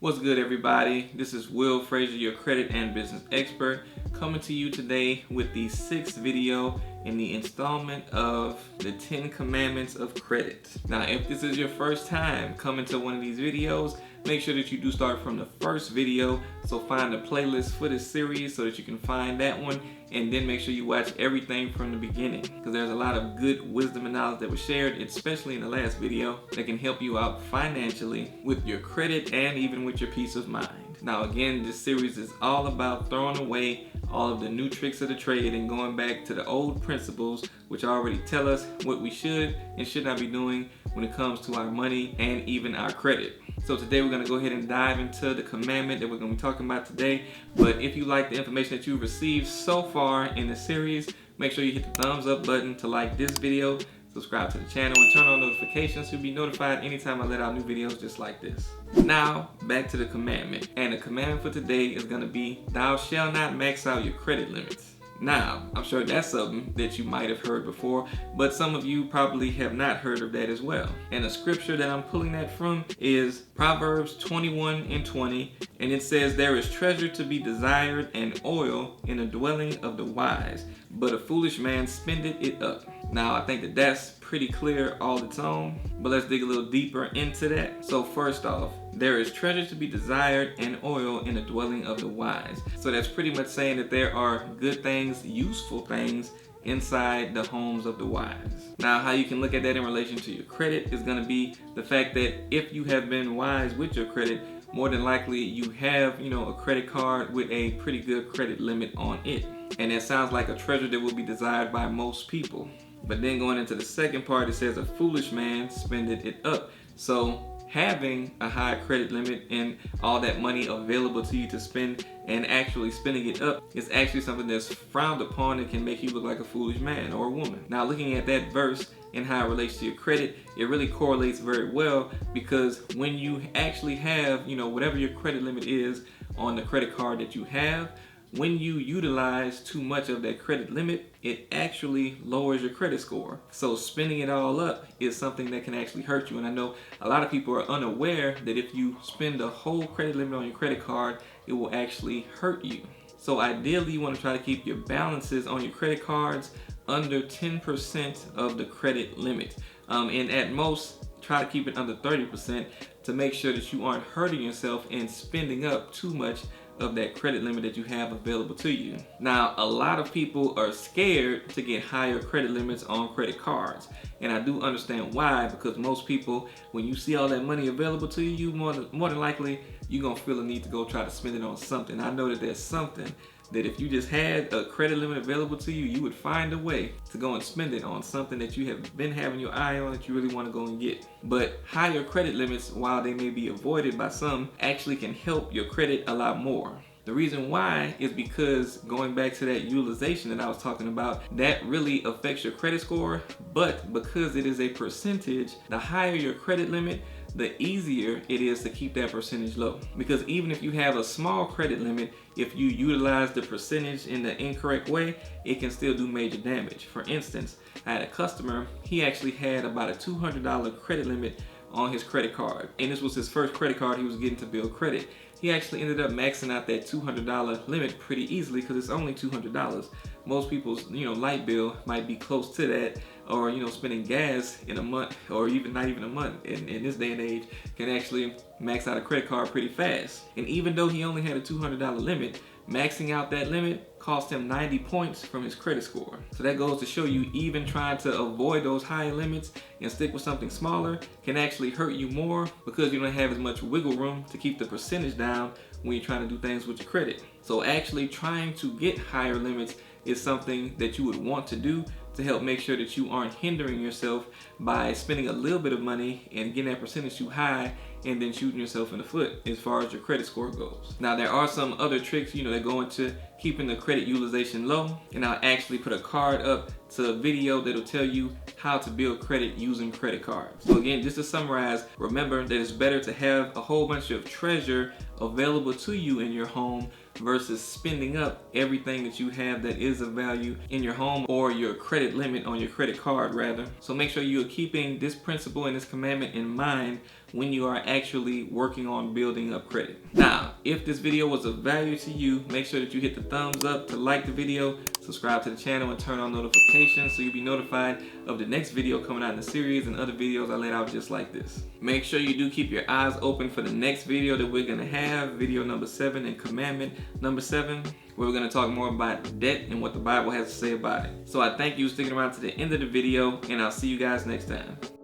What's good, everybody? This is Will Frazier, your credit and business expert, coming to you today with the 6th video in the installment of the 10 Commandments of Credit. Now, if this is your first time coming to one of these videos, make sure that you do start from the first video. So find a playlist for this series so that you can find that one, and then make sure you watch everything from the beginning, because there's a lot of good wisdom and knowledge that was shared, especially in the last video, that can help you out financially with your credit and even with your peace of mind. Now again, this series is all about throwing away all of the new tricks of the trade and going back to the old principles, which already tell us what we should and should not be doing when it comes to our money and even our credit. So today we're going to go ahead and dive into the commandment that we're going to be talking about today. But if you like the information that you've received so far in the series, make sure you hit the thumbs up button to like this video, subscribe to the channel, and turn on notifications to be notified anytime I let out new videos just like this. Now, back to the commandment. And the commandment for today is going to be, thou shalt not max out your credit limits. Now, I'm sure that's something that you might have heard before, but some of you probably have not heard of that as well. And the scripture that I'm pulling that from is Proverbs 21:20, and it says, there is treasure to be desired and oil in the dwelling of the wise, but a foolish man spendeth it up. Now, I think that that's pretty clear all its own, but let's dig a little deeper into that. So first off, there is treasure to be desired and oil in the dwelling of the wise. So that's pretty much saying that there are good things, useful things inside the homes of the wise. Now, how you can look at that in relation to your credit is going to be the fact that if you have been wise with your credit, more than likely you have, a credit card with a pretty good credit limit on it. And that sounds like a treasure that will be desired by most people. But then going into the second part, it says a foolish man spendeth it up. So having a high credit limit and all that money available to you to spend and actually spending it up is actually something that's frowned upon and can make you look like a foolish man or a woman. Now, looking at that verse and how it relates to your credit, it really correlates very well, because when you actually have, whatever your credit limit is on the credit card that you have, when you utilize too much of that credit limit, it actually lowers your credit score. So spending it all up is something that can actually hurt you. And I know a lot of people are unaware that if you spend the whole credit limit on your credit card, it will actually hurt you. So ideally, you want to try to keep your balances on your credit cards under 10% of the credit limit. And at most, try to keep it under 30% to make sure that you aren't hurting yourself and spending up too much of that credit limit that you have available to you. Now, a lot of people are scared to get higher credit limits on credit cards. And I do understand why, because most people, when you see all that money available to you, more than likely, you're gonna feel a need to go try to spend it on something. I know that there's something that if you just had a credit limit available to you, you would find a way to go and spend it on something that you have been having your eye on that you really want to go and get. But higher credit limits, while they may be avoided by some, actually can help your credit a lot more. The reason why is because, going back to that utilization that I was talking about, that really affects your credit score. But because it is a percentage, the higher your credit limit, the easier it is to keep that percentage low. Because even if you have a small credit limit, if you utilize the percentage in the incorrect way, it can still do major damage. For instance, I had a customer, he actually had about a $200 credit limit on his credit card. And this was his first credit card he was getting to build credit. He actually ended up maxing out that $200 limit pretty easily, because it's only $200. Most people's, light bill might be close to that, or, spending gas in a month, or even not even a month in this day and age, can actually max out a credit card pretty fast. And even though he only had a $200 limit, maxing out that limit cost him 90 points from his credit score. So that goes to show you, even trying to avoid those higher limits and stick with something smaller can actually hurt you more, because you don't have as much wiggle room to keep the percentage down when you're trying to do things with your credit. So actually trying to get higher limits is something that you would want to do to help make sure that you aren't hindering yourself by spending a little bit of money and getting that percentage too high and then shooting yourself in the foot as far as your credit score goes. Now, there are some other tricks, that go into keeping the credit utilization low, and I'll actually put a card up to a video that'll tell you how to build credit using credit cards. So again, just to summarize, remember that it's better to have a whole bunch of treasure available to you in your home versus spending up everything that you have that is of value in your home, or your credit limit on your credit card rather. So make sure you're keeping this principle and this commandment in mind when you are actually working on building up credit. Now, if this video was of value to you, make sure that you hit the thumbs up to like the video, subscribe to the channel, and turn on notifications so you'll be notified of the next video coming out in the series and other videos I let out just like this. Make sure you do keep your eyes open for the next video that we're gonna have, video number 7 and commandment number 7, where we're gonna talk more about debt and what the Bible has to say about it. So I thank you for sticking around to the end of the video, and I'll see you guys next time.